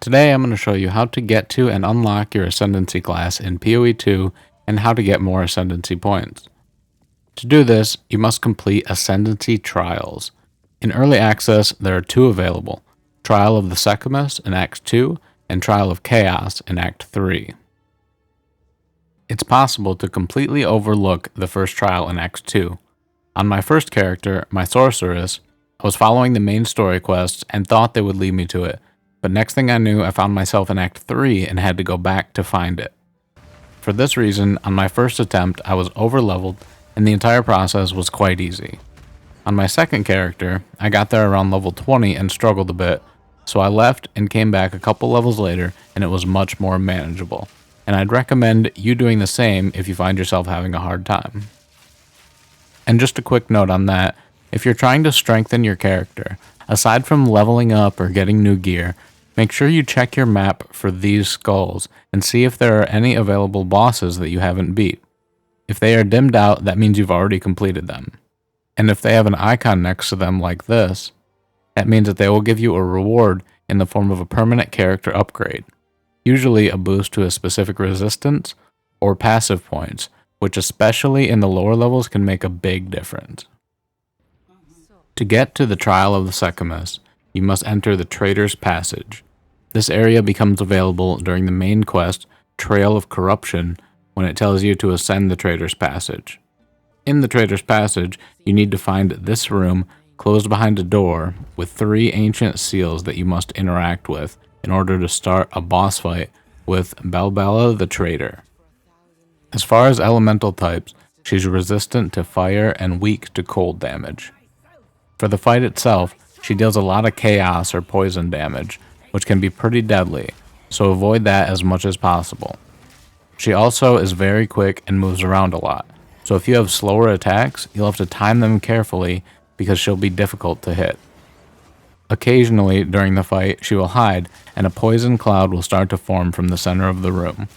Today I'm going to show you how to get to and unlock your Ascendancy class in PoE2 and how to get more Ascendancy points. To do this, you must complete Ascendancy Trials. In Early Access, there are two available, Trial of the Sekhemas in Act 2 and Trial of Chaos in Act 3. It's possible to completely overlook the first trial in Act 2. On my first character, my sorceress, I was following the main story quests and thought they would lead me to it, but next thing I knew I found myself in Act 3 and had to go back to find it. For this reason, on my first attempt I was overleveled and the entire process was quite easy. On my second character, I got there around level 20 and struggled a bit, so I left and came back a couple levels later and it was much more manageable. And I'd recommend you doing the same if you find yourself having a hard time. And just a quick note on that, if you're trying to strengthen your character, aside from leveling up or getting new gear, make sure you check your map for these skulls and see if there are any available bosses that you haven't beat. If they are dimmed out, that means you've already completed them. And if they have an icon next to them like this, that means that they will give you a reward in the form of a permanent character upgrade, usually a boost to a specific resistance or passive points, which especially in the lower levels can make a big difference. To get to the Trial of the Sekhemas, you must enter the Traitor's Passage. This area becomes available during the main quest, Trail of Corruption, when it tells you to ascend the Traitor's Passage. In the Traitor's Passage, you need to find this room closed behind a door with 3 ancient seals that you must interact with in order to start a boss fight with Balbala the Traitor. As far as elemental types, she's resistant to fire and weak to cold damage. For the fight itself, she deals a lot of chaos or poison damage, which can be pretty deadly, so avoid that as much as possible. She also is very quick and moves around a lot, so if you have slower attacks, you'll have to time them carefully because she'll be difficult to hit. Occasionally, during the fight, she will hide, and a poison cloud will start to form from the center of the room.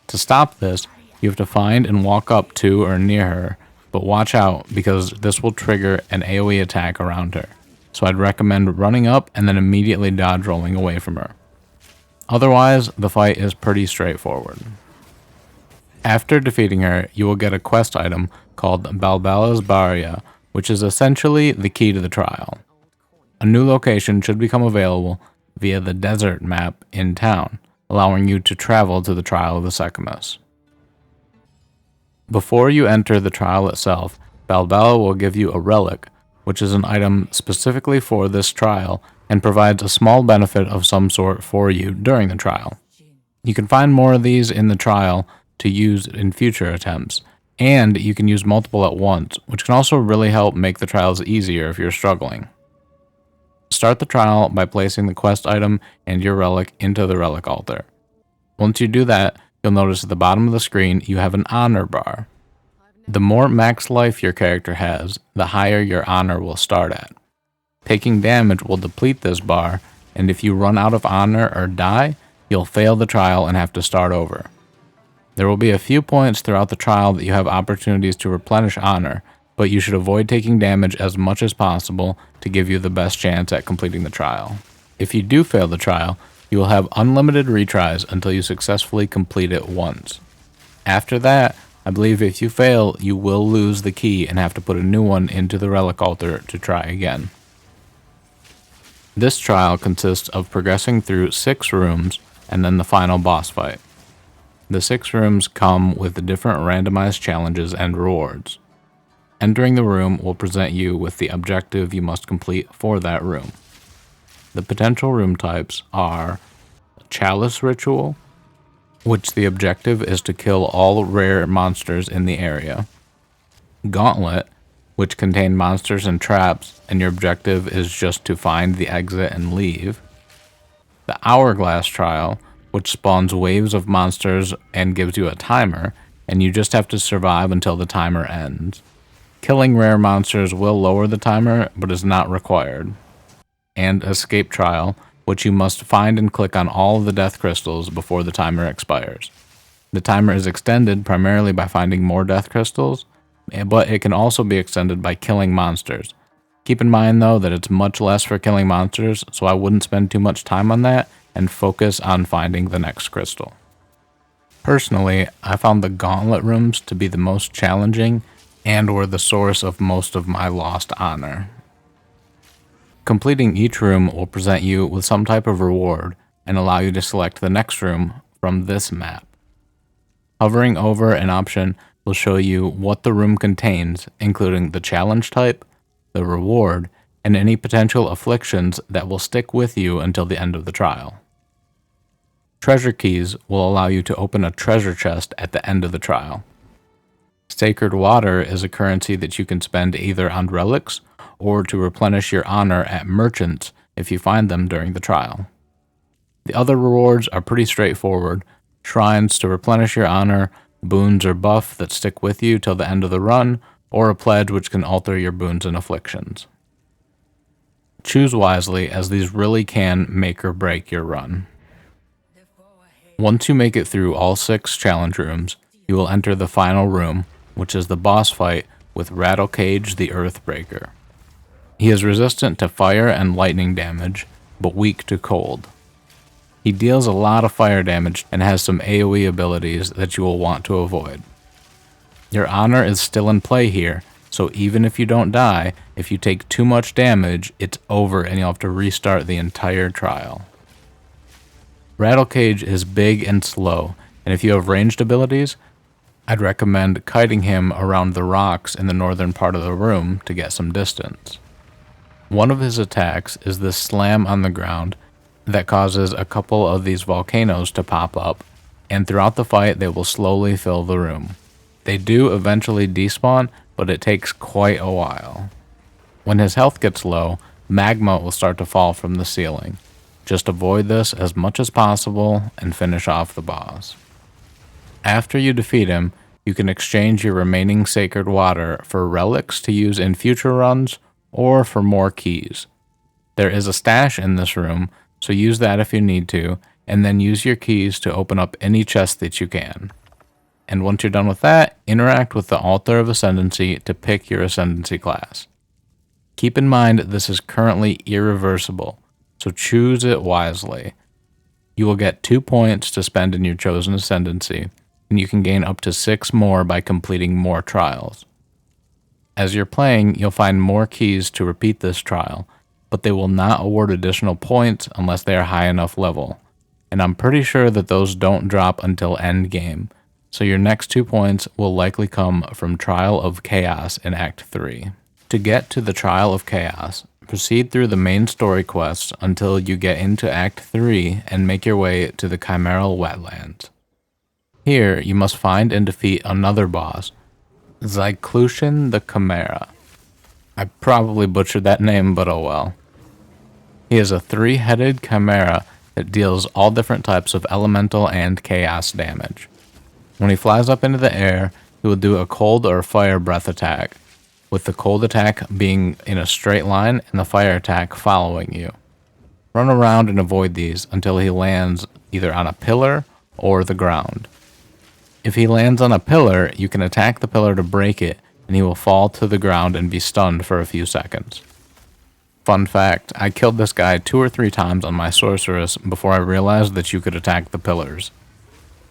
To stop this, you have to find and walk up to or near her, but watch out because this will trigger an AoE attack around her, so I'd recommend running up and then immediately dodge rolling away from her. Otherwise, the fight is pretty straightforward. After defeating her, you will get a quest item called Balbala's Barrier, which is essentially the key to the trial. A new location should become available via the desert map in town, allowing you to travel to the Trial of the Sekhemas. Before you enter the trial itself, Balbala will give you a relic, which is an item specifically for this trial and provides a small benefit of some sort for you during the trial. You can find more of these in the trial to use in future attempts, and you can use multiple at once, which can also really help make the trials easier if you're struggling. Start the trial by placing the quest item and your relic into the relic altar. Once you do that, you'll notice at the bottom of the screen you have an honor bar. The more max life your character has, the higher your honor will start at. Taking damage will deplete this bar, and if you run out of honor or die, you'll fail the trial and have to start over. There will be a few points throughout the trial that you have opportunities to replenish honor, but you should avoid taking damage as much as possible to give you the best chance at completing the trial. If you do fail the trial, you will have unlimited retries until you successfully complete it once. After that, I believe if you fail, you will lose the key and have to put a new one into the relic altar to try again. This trial consists of progressing through 6 rooms and then the final boss fight. The 6 rooms come with different randomized challenges and rewards. Entering the room will present you with the objective you must complete for that room. The potential room types are Chalice Ritual, which the objective is to kill all rare monsters in the area. Gauntlet, which contain monsters and traps, and your objective is just to find the exit and leave. The Hourglass Trial, which spawns waves of monsters and gives you a timer, and you just have to survive until the timer ends. Killing rare monsters will lower the timer, but is not required. And Escape Trial, which you must find and click on all of the death crystals before the timer expires. The timer is extended primarily by finding more death crystals, but it can also be extended by killing monsters. Keep in mind though that it's much less for killing monsters, so I wouldn't spend too much time on that and focus on finding the next crystal. Personally, I found the gauntlet rooms to be the most challenging and were the source of most of my lost honor. Completing each room will present you with some type of reward and allow you to select the next room from this map. Hovering over an option will show you what the room contains, including the challenge type, the reward, and any potential afflictions that will stick with you until the end of the trial. Treasure keys will allow you to open a treasure chest at the end of the trial. Sacred water is a currency that you can spend either on relics or to replenish your honor at merchants if you find them during the trial. The other rewards are pretty straightforward: shrines to replenish your honor, boons or buff that stick with you till the end of the run, or a pledge which can alter your boons and afflictions. Choose wisely, as these really can make or break your run. Once you make it through all 6 challenge rooms, you will enter the final room, which is the boss fight with Rattlecage the Earthbreaker. He is resistant to fire and lightning damage, but weak to cold. He deals a lot of fire damage and has some AoE abilities that you will want to avoid. Your honor is still in play here, so even if you don't die, if you take too much damage, it's over and you'll have to restart the entire trial. Rattlecage is big and slow, and if you have ranged abilities, I'd recommend kiting him around the rocks in the northern part of the room to get some distance. One of his attacks is the slam on the ground that causes a couple of these volcanoes to pop up, and throughout the fight they will slowly fill the room. They do eventually despawn, but it takes quite a while. When his health gets low, magma will start to fall from the ceiling. Just avoid this as much as possible and finish off the boss. After you defeat him, you can exchange your remaining sacred water for relics to use in future runs or for more keys. There is a stash in this room, so use that if you need to, and then use your keys to open up any chest that you can. And once you're done with that, interact with the Altar of Ascendancy to pick your Ascendancy class. Keep in mind this is currently irreversible, so choose it wisely. You will get 2 points to spend in your chosen Ascendancy, and you can gain up to 6 more by completing more trials. As you're playing, you'll find more keys to repeat this trial, but they will not award additional points unless they are high enough level, and I'm pretty sure that those don't drop until end game, so your next 2 points will likely come from Trial of Chaos in Act 3. To get to the Trial of Chaos, proceed through the main story quests until you get into Act 3 and make your way to the Chimeral Wetlands. Here, you must find and defeat another boss, Zyclution the Chimera. I probably butchered that name, but oh well. He is a 3-headed chimera that deals all different types of elemental and chaos damage. When he flies up into the air, he will do a cold or fire breath attack, with the cold attack being in a straight line and the fire attack following you. Run around and avoid these until he lands either on a pillar or the ground. If he lands on a pillar, you can attack the pillar to break it, and he will fall to the ground and be stunned for a few seconds. Fun fact, I killed this guy 2 or 3 times on my sorceress before I realized that you could attack the pillars.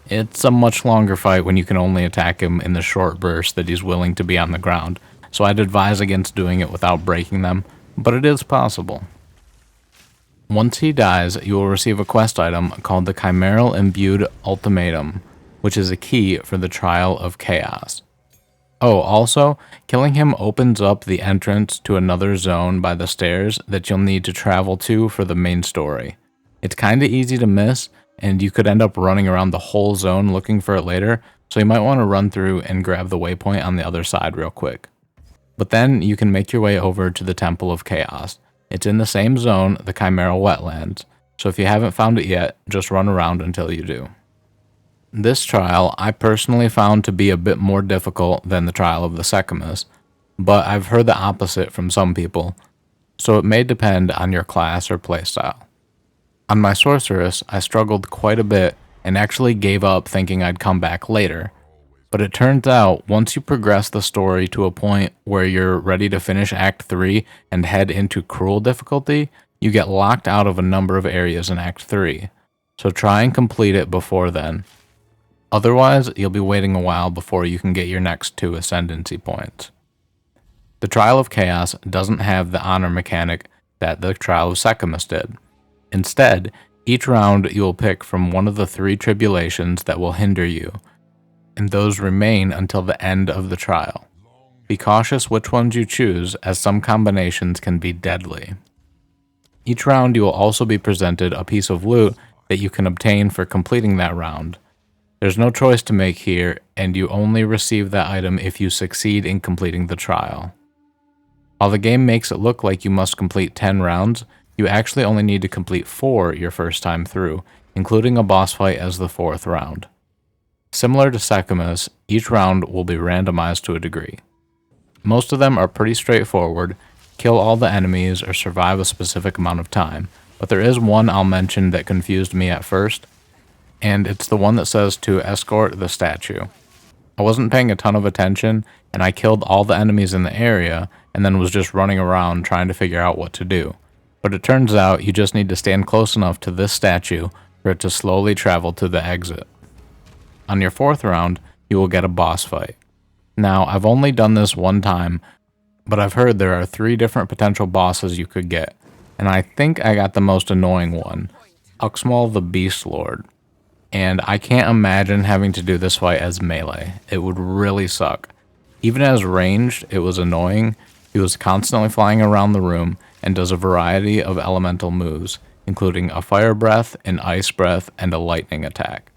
It's a much longer fight when you can only attack him in the short burst that he's willing to be on the ground, so I'd advise against doing it without breaking them, but it is possible. Once he dies, you will receive a quest item called the Chimeral Imbued Ultimatum, which is a key for the Trial of Chaos. Oh, also, killing him opens up the entrance to another zone by the stairs that you'll need to travel to for the main story. It's kinda easy to miss, and you could end up running around the whole zone looking for it later, so you might want to run through and grab the waypoint on the other side real quick. But then you can make your way over to the Temple of Chaos. It's in the same zone, the Chimeral Wetlands, so if you haven't found it yet, just run around until you do. This trial I personally found to be a bit more difficult than the trial of the Sekhemas, but I've heard the opposite from some people, so it may depend on your class or playstyle. On my sorceress, I struggled quite a bit and actually gave up thinking I'd come back later, but it turns out once you progress the story to a point where you're ready to finish Act 3 and head into Cruel difficulty, you get locked out of a number of areas in Act 3, so try and complete it before then. Otherwise, you'll be waiting a while before you can get your next 2 Ascendancy points. The Trial of Chaos doesn't have the honor mechanic that the Trial of Sekhemas did. Instead, each round you will pick from one of the 3 tribulations that will hinder you, and those remain until the end of the trial. Be cautious which ones you choose, as some combinations can be deadly. Each round you will also be presented a piece of loot that you can obtain for completing that round. There's no choice to make here, and you only receive that item if you succeed in completing the trial. While the game makes it look like you must complete 10 rounds, you actually only need to complete 4 your first time through, including a boss fight as the 4th round. Similar to Sekhemas, each round will be randomized to a degree. Most of them are pretty straightforward: kill all the enemies or survive a specific amount of time, but there is one I'll mention that confused me at first, and it's the one that says to escort the statue. I wasn't paying a ton of attention, and I killed all the enemies in the area, and then was just running around trying to figure out what to do. But it turns out you just need to stand close enough to this statue for it to slowly travel to the exit. On your 4th round, you will get a boss fight. Now, I've only done this one time, but I've heard there are 3 different potential bosses you could get, and I think I got the most annoying one, Uxmal the Beast Lord. And I can't imagine having to do this fight as melee. It would really suck. Even as ranged, it was annoying. He was constantly flying around the room and does a variety of elemental moves, including a fire breath, an ice breath, and a lightning attack.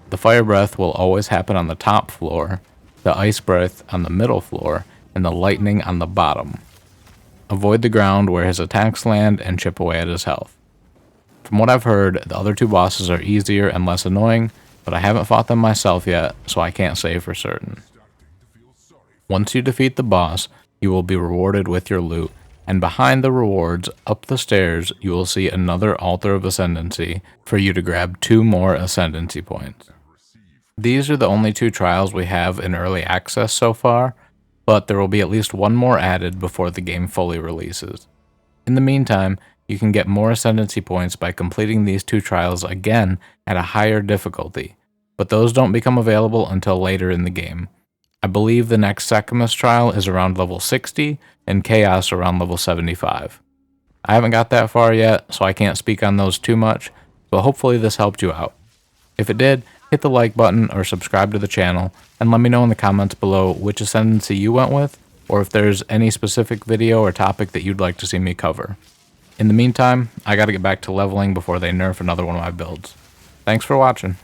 The fire breath will always happen on the top floor, the ice breath on the middle floor, and the lightning on the bottom. Avoid the ground where his attacks land and chip away at his health. From what I've heard, the other 2 bosses are easier and less annoying, but I haven't fought them myself yet, so I can't say for certain. Once you defeat the boss, you will be rewarded with your loot, and behind the rewards, up the stairs, you will see another Altar of Ascendancy for you to grab 2 more Ascendancy points. These are the only 2 trials we have in Early Access so far, but there will be at least 1 more added before the game fully releases. In the meantime, you can get more Ascendancy points by completing these 2 trials again at a higher difficulty, but those don't become available until later in the game. I believe the next Sekhemas trial is around level 60, and Chaos around level 75. I haven't got that far yet, so I can't speak on those too much, but hopefully this helped you out. If it did, hit the like button or subscribe to the channel, and let me know in the comments below which Ascendancy you went with, or if there's any specific video or topic that you'd like to see me cover. In the meantime, I gotta get back to leveling before they nerf another one of my builds. Thanks for watching.